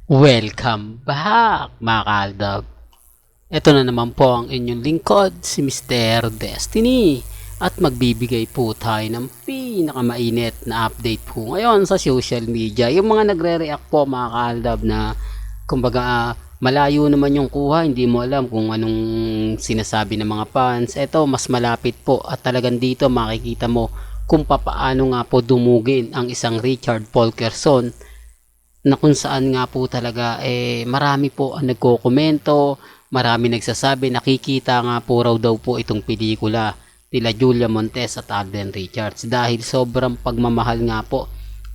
Welcome back mga kaaldab. Ito na naman po ang inyong lingkod, si Mr. Destiny. At magbibigay po tayo ng pinakamainit na update po ngayon sa social media. Yung mga nagre-react po mga kaaldab na kumbaga malayo naman yung kuha, hindi mo alam kung anong sinasabi ng mga fans. Ito mas malapit po at talagang dito makikita mo kung papaano nga po dumugin ang isang Richard Polkerson, na kung saan nga po talaga marami po ang nagko-komento, marami nagsasabi nakikita nga po raw daw po itong pelikula nila Julia Montes at Alden Richards dahil sobrang pagmamahal nga po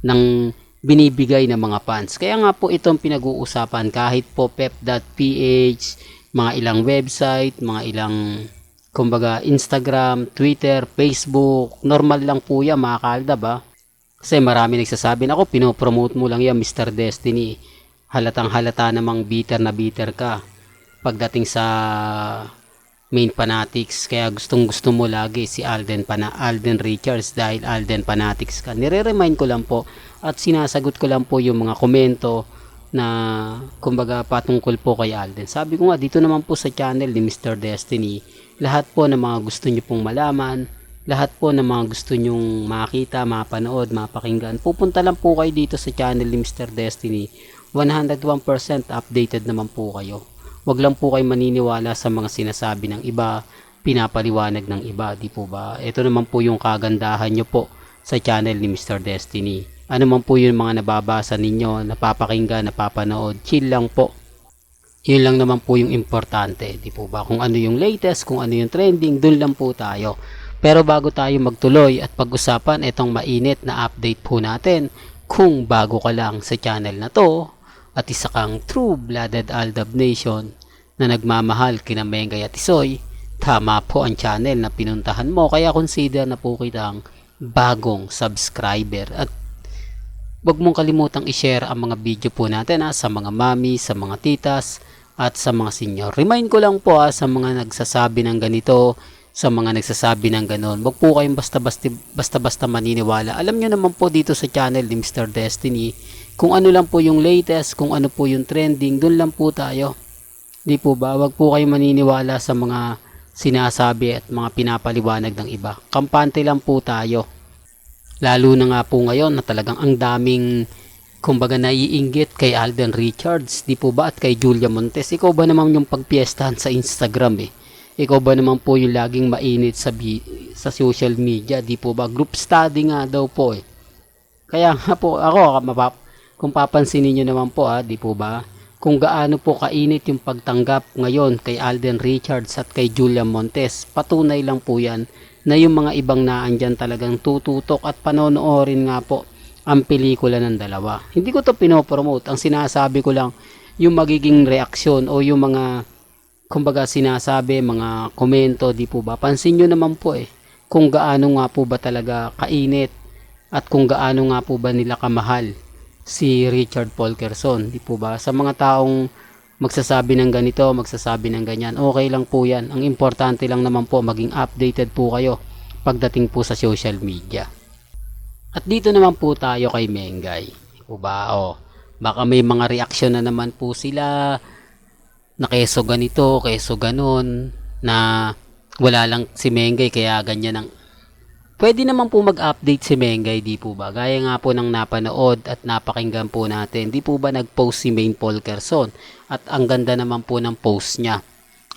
ng binibigay ng mga fans. Kaya nga po itong pinag-uusapan kahit po pep.ph, mga ilang website, mga ilang kumbaga Instagram, Twitter, Facebook, normal lang po yan mga kaaldab ba? Kasi marami nagsasabi na ako, pinopromote mo lang yan Mr. Destiny. Halatang halata namang bitter na bitter ka pagdating sa main fanatics. Kaya gustong gusto mo lagi si Alden Richards dahil Alden fanatics ka. Nire-remind ko lang po at sinasagot ko lang po yung mga komento na kumbaga patungkol po kay Alden. Sabi ko nga dito naman po sa channel ni Mr. Destiny, lahat po ng mga gusto nyo pong malaman, lahat po ng mga gusto nyong makita, mapanood, mapakinggan, pupunta lang po kayo dito sa channel ni Mr. Destiny. 101% updated naman po kayo. Wag lang po kayo maniniwala sa mga sinasabi ng iba, pinapaliwanag ng iba, di po ba? Ito naman po yung kagandahan nyo po sa channel ni Mr. Destiny. Ano man po yung mga nababasa ninyo, napapakinggan, napapanood, chill lang po. Yun lang naman po yung importante, di po ba? Kung ano yung latest, kung ano yung trending, dun lang po tayo. Pero bago tayo magtuloy at pag-usapan itong mainit na update po natin, kung bago ka lang sa channel na to at isa kang true-blooded Aldab Nation na nagmamahal kina Mengay at Isoy, tama po ang channel na pinuntahan mo, kaya consider na po kitang bagong subscriber. At huwag mong kalimutang i-share ang mga video po natin sa mga mami, sa mga titas at sa mga senior. Remind ko lang po sa mga nagsasabi ng ganito, sa mga nagsasabi ng ganon, wag po kayong basta-basta maniniwala. Alam nyo naman po dito sa channel ni Mr. Destiny, kung ano lang po yung latest, kung ano po yung trending, dun lang po tayo. Di po ba? Wag po kayong maniniwala sa mga sinasabi at mga pinapaliwanag ng iba. Kampante lang po tayo. Lalo na nga po ngayon na talagang ang daming kumbaga naiinggit kay Alden Richards, di po ba? At kay Julia Montes. Ikaw ba naman yung pagpiestahan sa Instagram Ikaw ba naman po yung laging mainit sa social media, di po ba? Group study nga daw po Kaya nga po ako, kung papansinin nyo naman po di po ba? Kung gaano po kainit yung pagtanggap ngayon kay Alden Richards at kay Julia Montes, patunay lang po yan na yung mga ibang naandyan talagang tututok at panonoorin nga po ang pelikula ng dalawa. Hindi ko to pinopromote, ang sinasabi ko lang yung magiging reaksyon o yung mga kumbaga sinasabi, mga komento, di po ba? Pansin nyo naman po kung gaano nga po ba talaga kainit at kung gaano nga po ba nila kamahal si Richard Polkerson, di po ba? Sa mga taong magsasabi ng ganito, magsasabi ng ganyan, okay lang po yan. Ang importante lang naman po maging updated po kayo pagdating po sa social media. At dito naman po tayo kay Mengay, di po ba? Baka may mga reaksyon na naman po sila na keso ganito, keso ganon, na wala lang si Mengay kaya ganyan ang Pwede naman po mag-update si Mengay, di po ba? Gaya nga po ng napanood at napakinggan po natin, di po ba nag-post si Maine Polkerson? At ang ganda naman po ng post niya.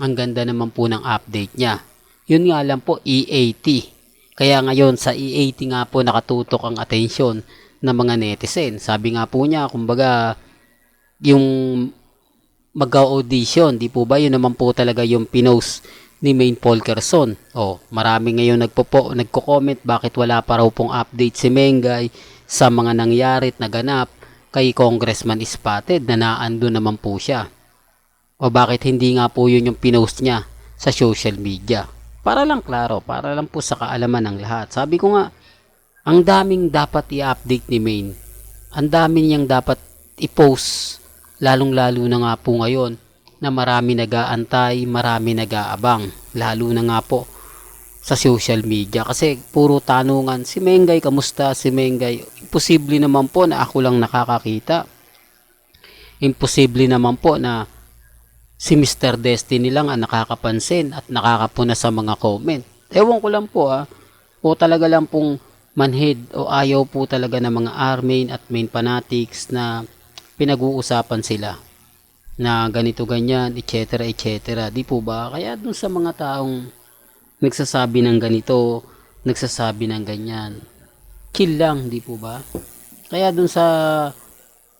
Ang ganda naman po ng update niya. Yun nga lang po, E80. Kaya ngayon sa E80 nga po nakatutok ang atensyon ng mga netizen. Sabi nga po niya, kumbaga, yung mag-audition, di po ba? Yun naman po talaga yung pinost ni Maine Polkerson. Marami ngayon nagko-comment bakit wala pa raw pong update si Mengay sa mga nangyari at naganap kay Congressman Spotted na naando naman po siya. O bakit hindi nga po yun yung pinost niya sa social media. Para lang klaro, para lang po sa kaalaman ng lahat. Sabi ko nga, ang daming dapat i-update ni Maine. Ang dami niyang dapat i-post, lalong-lalo na nga po ngayon na marami nag-aantay, marami nag-aabang, lalo na nga po sa social media kasi puro tanungan, si Mengay kamusta, si Mengay, imposible naman po na ako lang nakakakita, imposible naman po na si Mr. Destiny lang ang nakakapansin at nakakapuna sa mga comment. Ewan ko lang po o talaga lang pong manhid o ayaw po talaga ng mga R-main at main fanatics na pinag-uusapan sila na ganito ganyan, etc. etc. Di po ba? Kaya dun sa mga taong nagsasabi ng ganito, nagsasabi ng ganyan, chill lang, di po ba? Kaya dun sa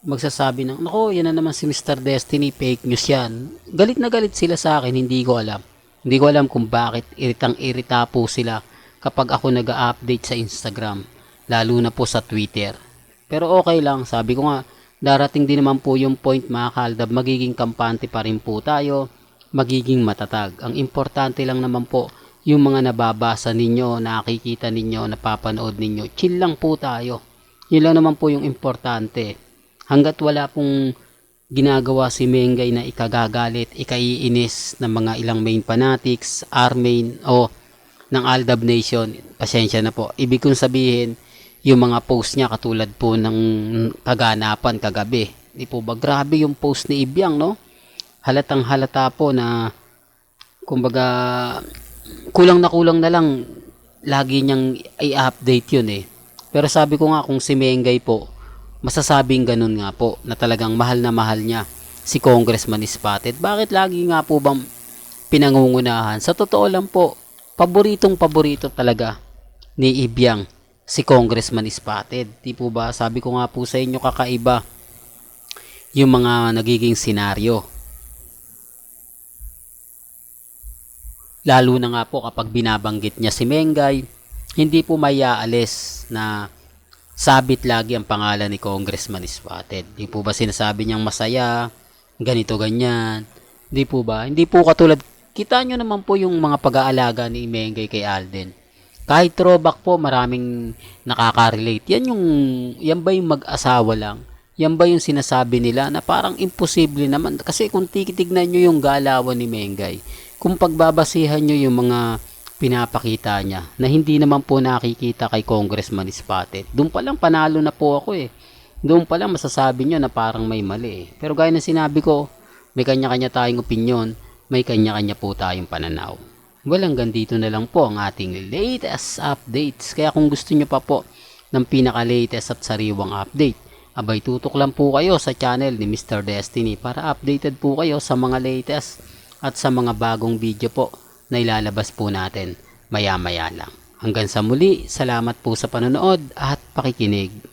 magsasabi ng, nako, yan na naman si Mr. Destiny, fake news yan. Galit na galit sila sa akin, hindi ko alam. Hindi ko alam kung bakit iritang-irita po sila kapag ako nag-update sa Instagram, lalo na po sa Twitter. Pero okay lang, sabi ko nga, darating din naman po yung point mga kaaldab, magiging kampante pa rin po tayo, magiging matatag. Ang importante lang naman po, yung mga nababasa ninyo, nakikita ninyo, napapanood ninyo, chill lang po tayo. Yun lang naman po yung importante. Hanggat wala pong ginagawa si Mengay na ikagagalit, ikaiinis ng mga ilang main fanatics, R-main o ng Aldab Nation, pasensya na po. Ibig kong sabihin, yung mga post niya katulad po ng kaganapan kagabi. Di po ba? Grabe yung post ni Ibiang, no? Halatang halata po na kumbaga kulang na lang lagi niyang i-update yun eh. Pero sabi ko nga kung si Mengay po, masasabing ganun nga po na talagang mahal na mahal niya si Congressman Spotted. Bakit lagi nga po bang pinangungunahan? Sa totoo lang po, paborito talaga ni Ibiang si Congressman Spotted. Di po ba? Sabi ko nga po sa inyo, kakaiba yung mga nagiging senaryo. Lalo na nga po kapag binabanggit niya si Mengay, hindi po mayaalis na sabit lagi ang pangalan ni Congressman Spotted. Di po ba sinasabi niyang masaya, ganito ganyan? Di po ba? Hindi po katulad, kita nyo naman po yung mga pag-aalaga ni Mengay kay Alden. Kahit throwback po, maraming nakaka-relate. Yan ba yung mag-asawa lang? Yan ba yung sinasabi nila na parang imposible naman? Kasi kung titignan nyo yung galawan ni Mengay, kung pagbabasihan nyo yung mga pinapakita niya, na hindi naman po nakikita kay Congressman Spotted, doon pa lang panalo na po ako eh. Doon pa lang masasabi nyo na parang may mali eh. Pero gaya na sinabi ko, may kanya-kanya tayong opinyon, may kanya-kanya po tayong pananaw. Well, hanggang dito na lang po ang ating latest updates. Kaya kung gusto nyo pa po ng pinaka-latest at sariwang update, abay tutok lang po kayo sa channel ni Mr. Destiny para updated po kayo sa mga latest at sa mga bagong video po na ilalabas po natin maya-maya lang. Hanggang sa muli, salamat po sa panonood at pakikinig.